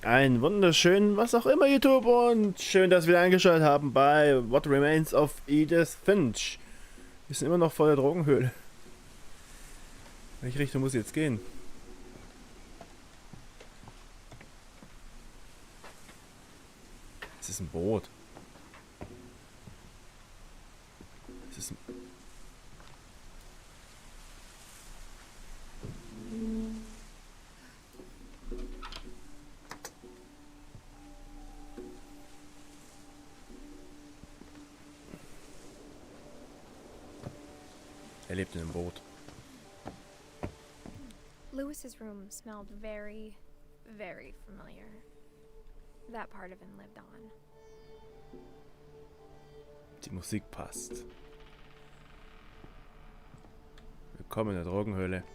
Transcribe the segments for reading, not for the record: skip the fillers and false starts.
Einen wunderschönen, was auch immer, YouTube, und schön, dass wir eingeschaltet haben bei What Remains of Edith Finch. Wir sind immer noch vor der Drogenhöhle. Welche Richtung muss ich jetzt gehen? Es ist ein Boot. Es ist ein... Er lebt in einem Boot. Lewis's room smelled very, very familiar. That part of him lived on. Die Musik passt. Willkommen in der Drogenhöhle.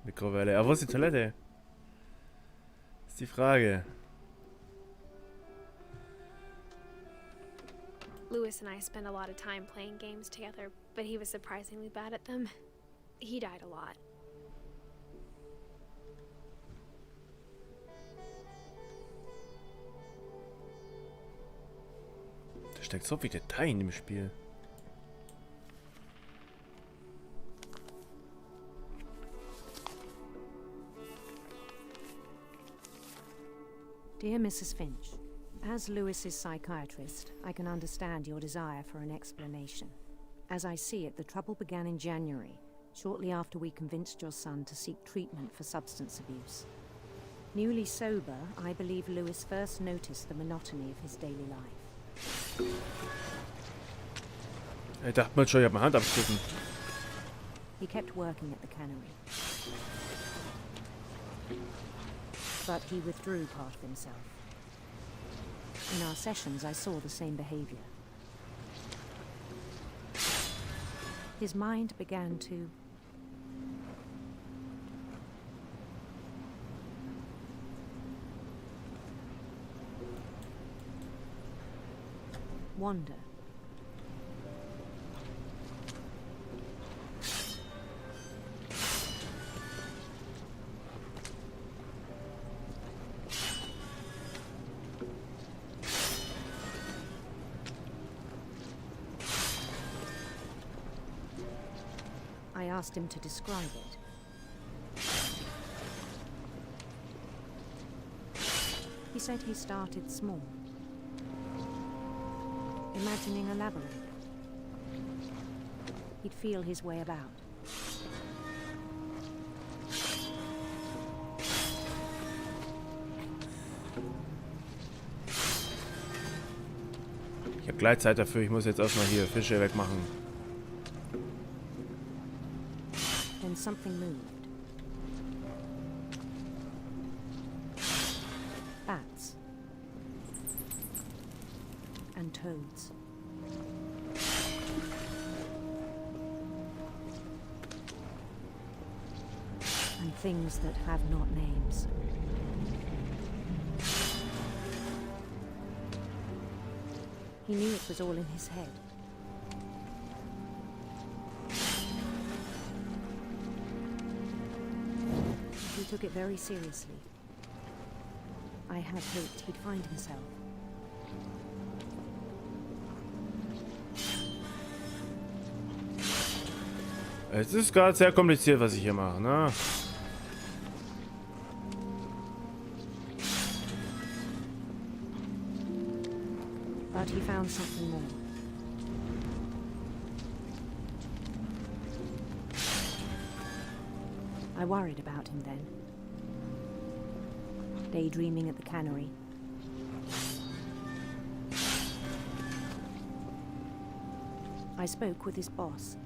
Mikrowelle. Aber wo ist die Toilette? Ist die Frage. Lewis and I spent a lot of time playing games together, but he was surprisingly bad at them. He died a lot. Da steckt so viel Detail in dem Spiel. Dear Mrs. Finch, as Lewis's psychiatrist, I can understand your desire for an explanation. As I see it, the trouble began in January, shortly after we convinced your son to seek treatment for substance abuse. Newly sober, I believe Lewis first noticed the monotony of his daily life. Ich dachte mal schon, ich habe meine Hand abgeschnitten. He kept working at the cannery. But he withdrew part of himself. In our sessions, I saw the same behavior. His mind began to wander. I asked him to describe it. He said he started small, imagining a labyrinth. He'd feel his way about. Ich habe Gleitzeit dafür, ich muss jetzt erstmal hier Fische wegmachen. Then something moved. Bats. And toads. And things that have not names. He knew it was all in his head. He took it very seriously. I had hoped he'd find himself. Es ist gerade sehr kompliziert, was ich hier mache, ne? But he found something more. I worried about him then. Daydreaming at the cannery. I spoke with his boss.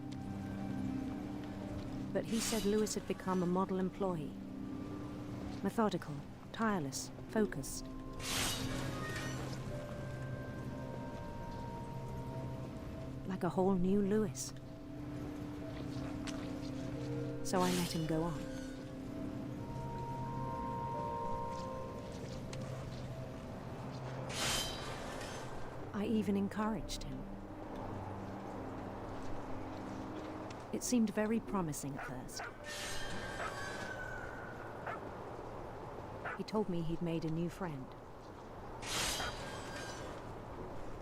But he said Lewis had become a model employee. Methodical, tireless, focused. Like a whole new Lewis. So I let him go on. I even encouraged him. It seemed very promising at first. He told me he'd made a new friend.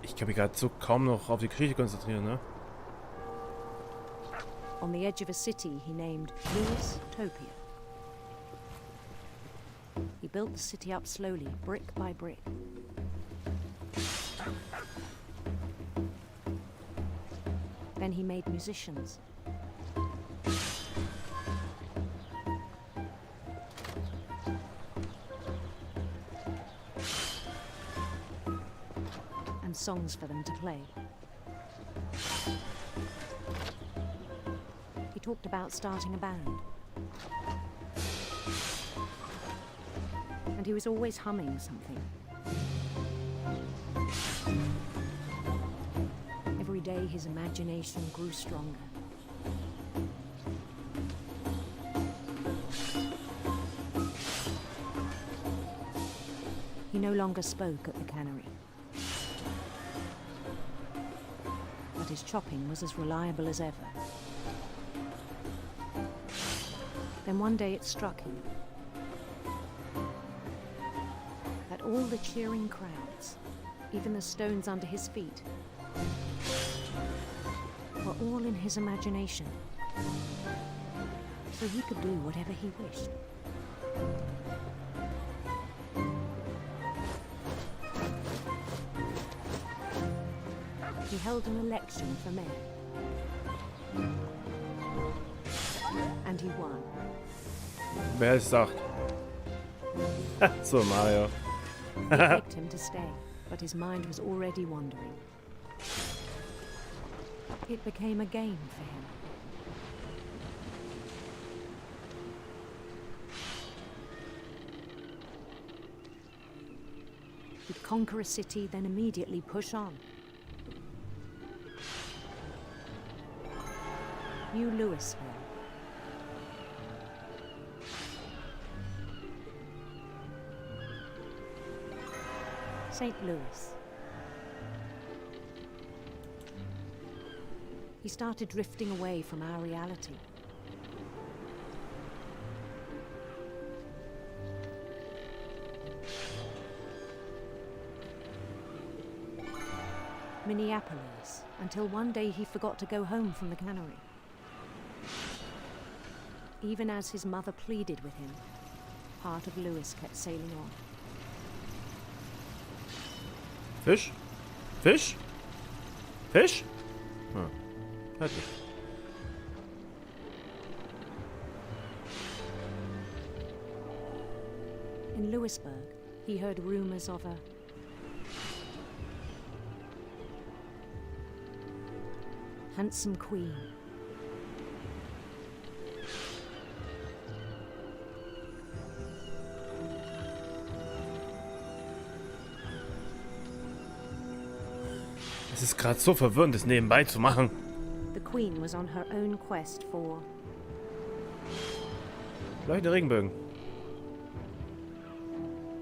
Ich kann mich gerade so kaum noch auf die Geschichte konzentrieren, ne? On the edge of a city he named Lewis Topia. He built the city up slowly, brick by brick. Then he made musicians. And songs for them to play. He talked about starting a band. And he was always humming something. Every day his imagination grew stronger. He no longer spoke at the cannery. But his chopping was as reliable as ever. Then one day it struck him that all the cheering crowds, even the stones under his feet, were all in his imagination, so he could do whatever he wished. He held an election for mayor, and he won. Wer es sagt. So, Mario. They begged him to stay, but his mind was already wandering. It became a game for him. He'd conquer a city, then immediately push on. New Louisville. St. Louis. He started drifting away from our reality. Minneapolis, until one day he forgot to go home from the cannery. Even as his mother pleaded with him, part of Louis kept sailing on. Fisch? Fisch? Fisch? Hm. Halt nicht. In Louisburg, he heard rumors of a handsome queen. Es ist gerade so verwirrend, das nebenbei zu machen. The queen was on her own quest for Leuchtende Regenbögen.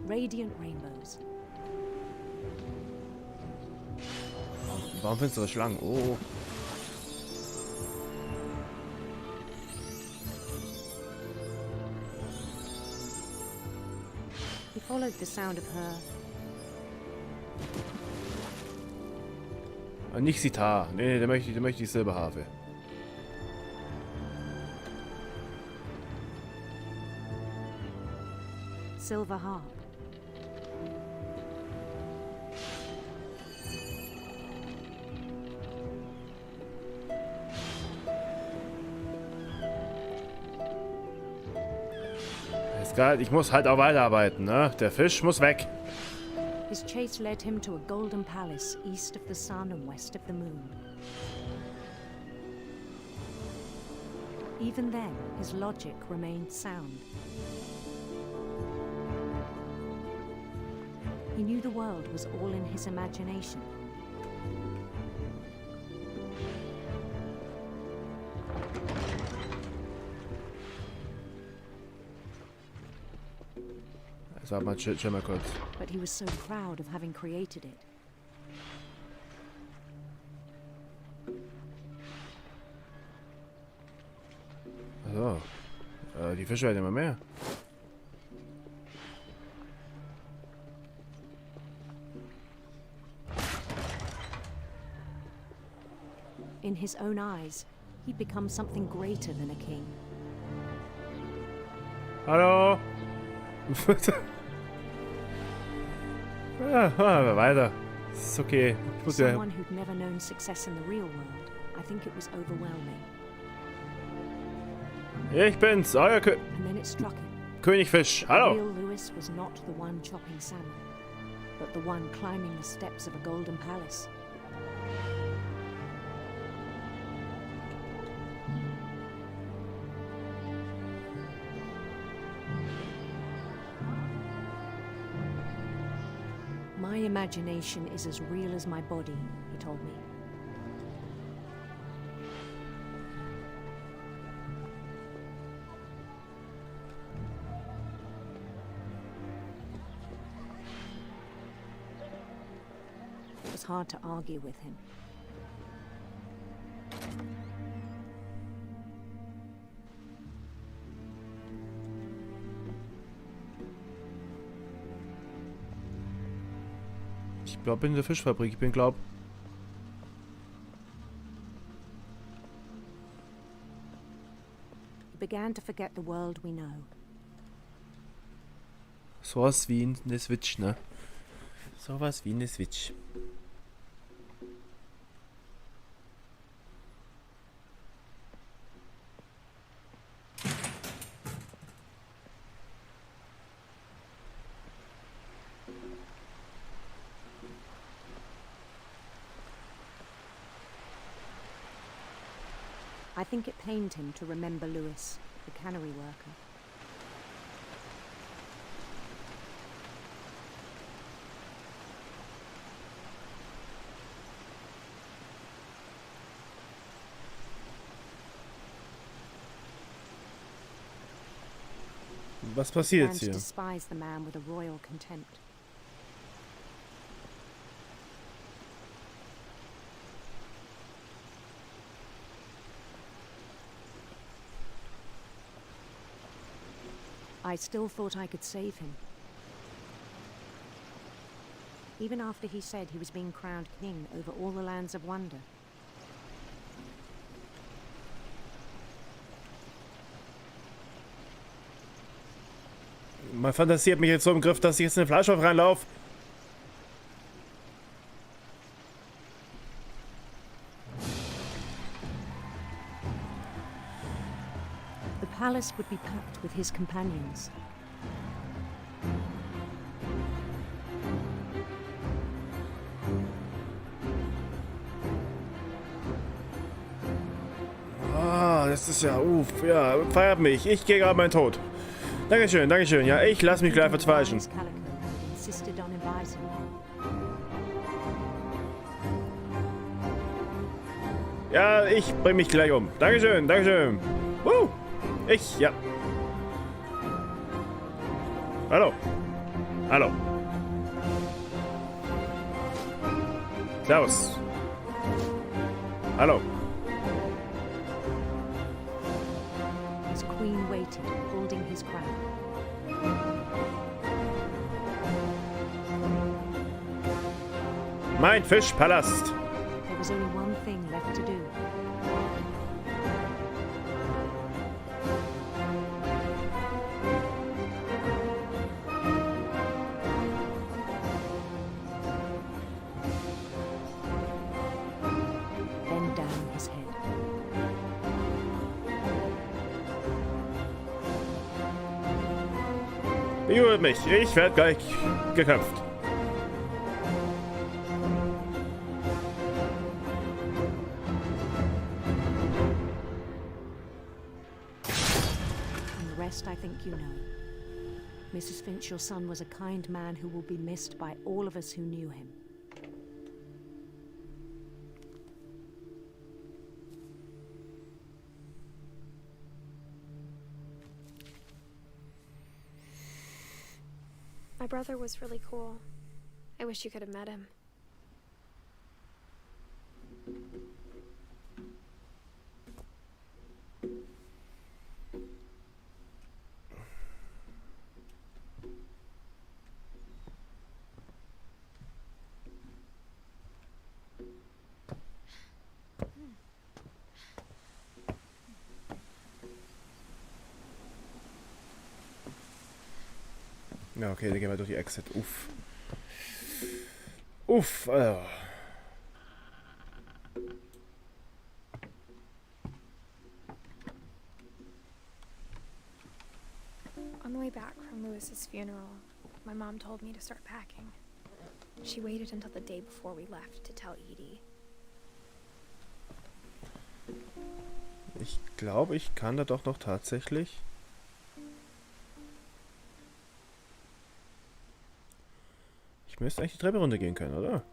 radiant rainbows. Warum finstere Schlangen? Oh. He followed the sound of her Nicht Sitar. Nee, der möchte die Silberharfe. silver harp. Ist geil, ich muss halt auch weiterarbeiten, ne? Der Fisch muss weg. His chase led him to a golden palace east of the sun and west of the moon. Even then, his logic remained sound. He knew the world was all in his imagination. Sag mal, chill mal kurz. But he was so proud of having created it. Also, die Fische werden immer mehr. In his own eyes, he'd become something greater than a king. Hallo? Weiter. Ist okay. Ich muss ja... Someone who'd never known success in the real world, I think it was overwhelming. Ich bin's, euer And then it struck him. König Fisch. The Hallo. real Lewis was not the one chopping salmon, but the one climbing the steps of a golden palace. My imagination is as real as my body, he told me. It was hard to argue with him. Ich glaube in der Fischfabrik. Ich bin glaub. He began to forget the world we know. Sowas wie eine Switch, ne? Sowas wie eine Switch. I think it pained him to remember Lewis, the cannery worker. Was passiert Began jetzt to hier? despise the man with a royal contempt. I still thought I could save him. Even after he said he was being crowned king over all the lands of wonder. Meine Fantasie hat mich jetzt so im Griff, dass ich jetzt in den Fleischhof reinlaufe. The palace would be packed with his companions. Ah, das ist ja, ja, feiert mich. Ich gehe gerade meinen Tod. Dankeschön, Dankeschön. Ja, ich lass mich gleich verzweifeln. Insisted on inviting him. Ja, ich bring mich gleich um. Dankeschön, Dankeschön. Ich, ja. Hallo. Hallo. Servus. Hallo. His queen waited, holding his crown. Mein Fischpalast. There was only one thing left to do. Then down his head. Behütet mich. Ich werde gleich geköpft. I think you know. Mrs. Finch, your son was a kind man who will be missed by all of us who knew him. My brother was really cool. I wish you could have met him. Ja, okay, dann gehen wir durch die Exit. Uff. Uff, Alter. On the way back from Lewis's funeral, my mom told me to start packing. She waited until the day before we left to tell Edie. Ich glaube, ich kann da doch noch tatsächlich... Ich müsste eigentlich die Treppe runtergehen können, oder?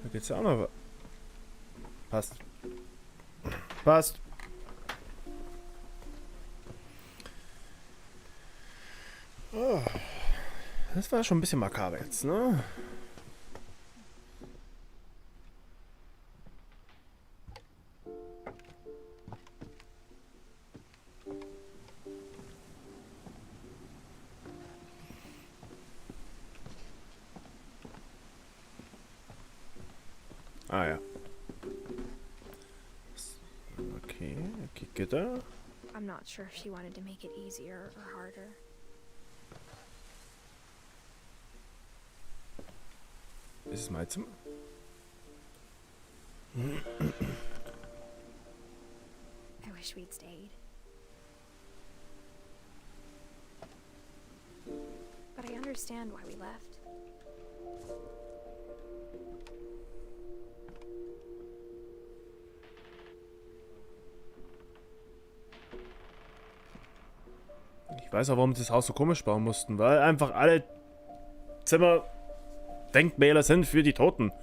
Da geht's ja auch noch... Passt. Passt. Oh. Das war schon ein bisschen makaber jetzt, ne? Ah ja. Okay, Gitter. I'm not sure if she wanted to make it easier or harder. Ist es mein Zimmer? I wish we'd stayed. But I understand why we left. Ich weiß auch, warum sie das Haus so komisch bauen mussten, weil einfach alle Zimmer Denkmäler sind für die Toten.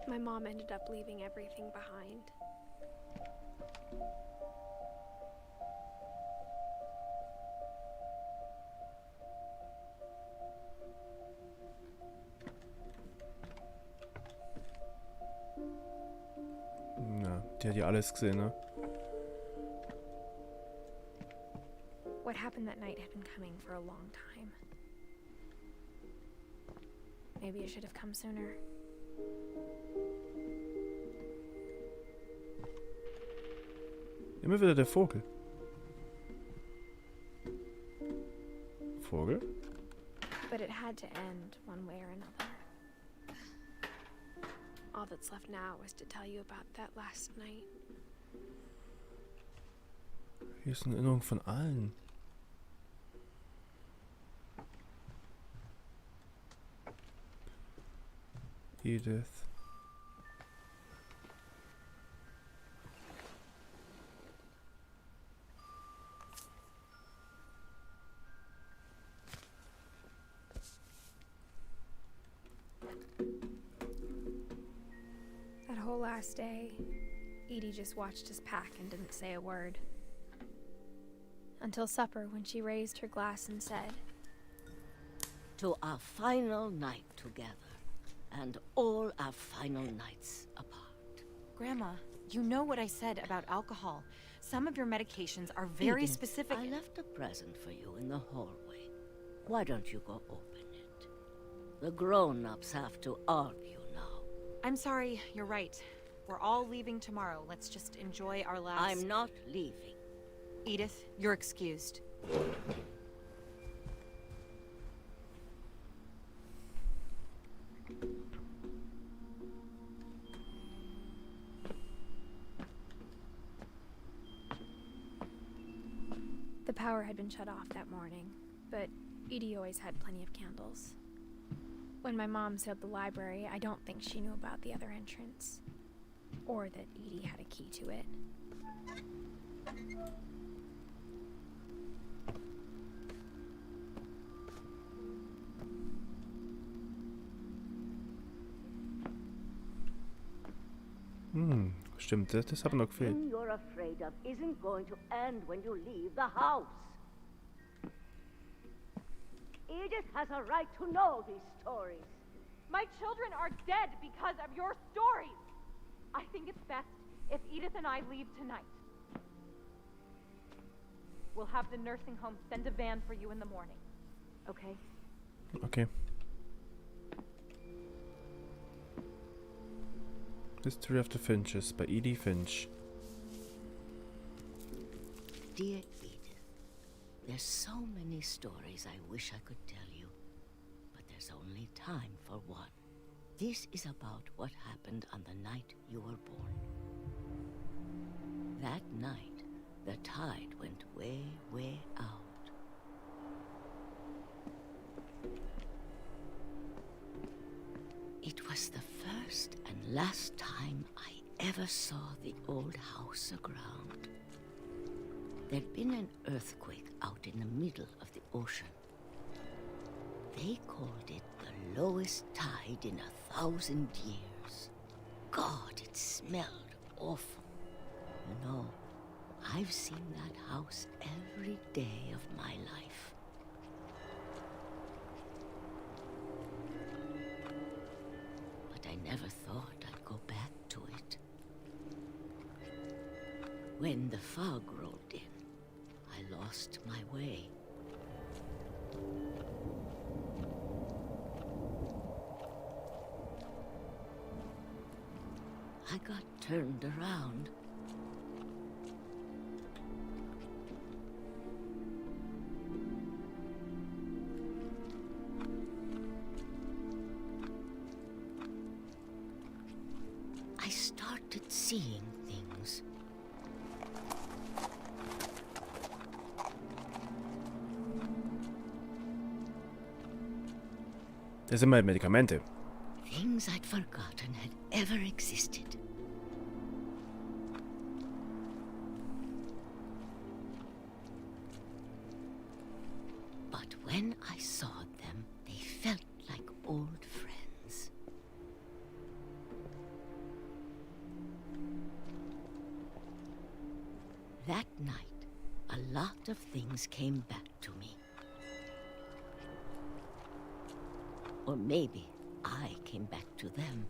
My mom ended up leaving everything behind. Ja, die hat ja alles gesehen, ne? What happened that night had been coming for a long time. Maybe I should have come sooner. Immer wieder der Vogel. Vogel? But it had to end one way or another. All that's left now is to tell you about that last night. Hier ist eine Erinnerung von allen. Edith. That whole last day, Edie just watched us pack and didn't say a word. Until supper, when she raised her glass and said, "To our final night together, and all our final nights apart." Grandma, you know what I said about alcohol. Some of your medications are very Edith, specific. I left a present for you in the hallway. Why don't you go open it? The grown-ups have to argue now. I'm sorry, you're right. We're all leaving tomorrow. Let's just enjoy our last... I'm not leaving. Edith, you're excused. the power had been shut off that morning, but Edie always had plenty of candles. When my mom sealed the library, I don't think she knew about the other entrance, or that Edie had a key to it. Stimmt, das hat noch gefehlt. The thing you're afraid of isn't going to end when you leave the house. Edith has a right to know these stories. My children are dead because of your stories. I think it's best if Edith and I leave tonight. We'll have the nursing home send a van for you in the morning. Okay? Okay. History of the Finches bei Edith Finch. Dear Edith, there's so many stories I wish I could tell you, but there's only time for one. This is about what happened on the night you were born. That night, the tide went way, way out. It was the first and last time I ever saw the old house aground. There'd been an earthquake out in the middle of the ocean. They called it the lowest tide in 1,000 years. God, it smelled awful. You know, I've seen that house every day of my life. But I never thought I'd go back to it. When the fog rolled in, I lost my way. I got turned around. I started seeing things. Das sind mal Medikamente. Things I'd forgotten had ever existed. But when I saw them, they felt like old friends. That night, a lot of things came back to me. Or maybe I came back to them.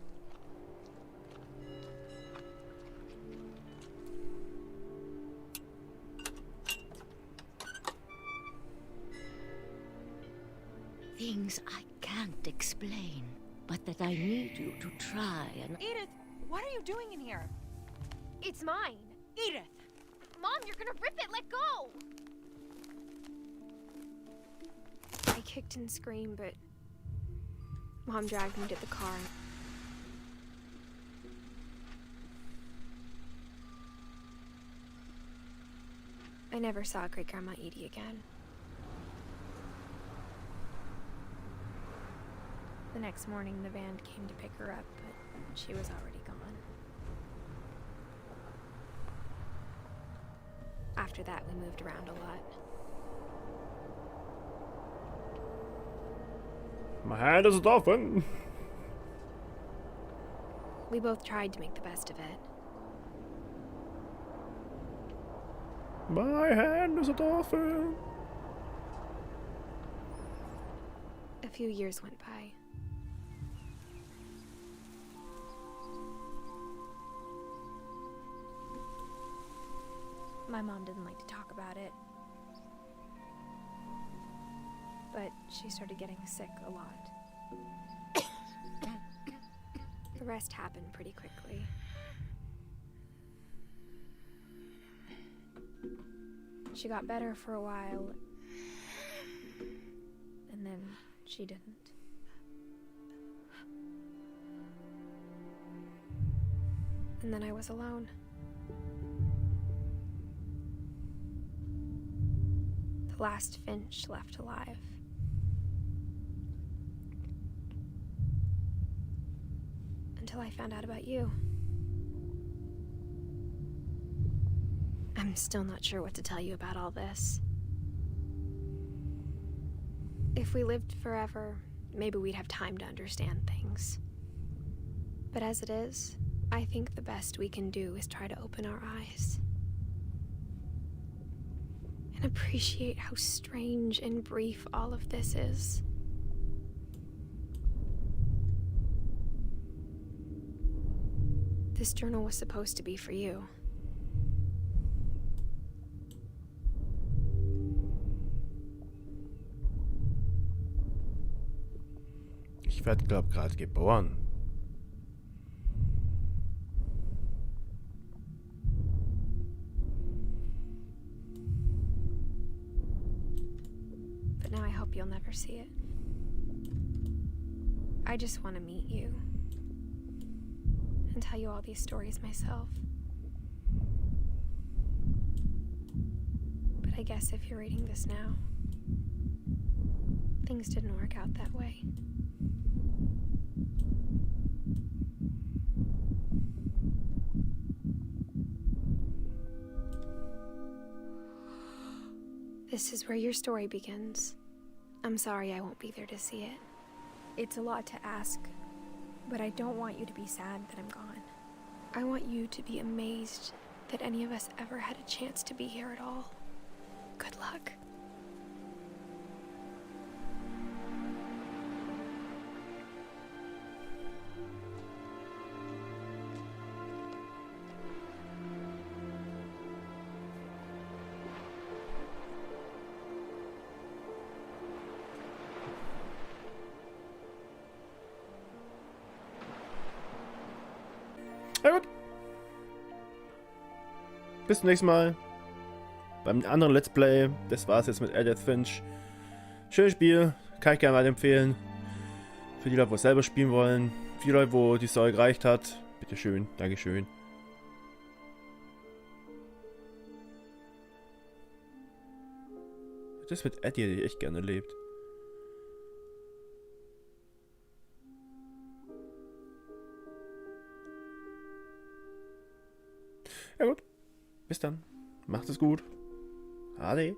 Things I can't explain, but that I need you to try and... Edith, what are you doing in here? It's mine. Edith! Mom, you're gonna rip it! Let go! I kicked and screamed, but Mom dragged me to the car. I never saw Great-Grandma Edie again. The next morning, the van came to pick her up, but she was already gone. After that, we moved around a lot. My hand is a dolphin. We both tried to make the best of it. My hand is a dolphin. A few years went by. My mom didn't like to talk about it. But she started getting sick a lot. The rest happened pretty quickly. She got better for a while, and then she didn't. And then I was alone. The last Finch left alive. Until I found out about you. I'm still not sure what to tell you about all this. If we lived forever, maybe we'd have time to understand things. But as it is, I think the best we can do is try to open our eyes. And appreciate how strange and brief all of this is. This journal was supposed to be for you. Ich werde, glaube gerade geboren. see it. I just want to meet you and tell you all these stories myself. But I guess if you're reading this now, things didn't work out that way. This is where your story begins. I'm sorry I won't be there to see it. It's a lot to ask, but I don't want you to be sad that I'm gone. I want you to be amazed that any of us ever had a chance to be here at all. Good luck. Na gut. Bis zum nächsten Mal. Beim anderen Let's Play. Das war's jetzt mit Edith Finch. Schönes Spiel. Kann ich gerne weiterempfehlen. Für die Leute, die es selber spielen wollen. Für die Leute, wo die Story gereicht hat. Bitteschön. Dankeschön. Das mit Eddie hätte ich echt gerne erlebt. Ja gut. Bis dann. Macht es gut. Ade.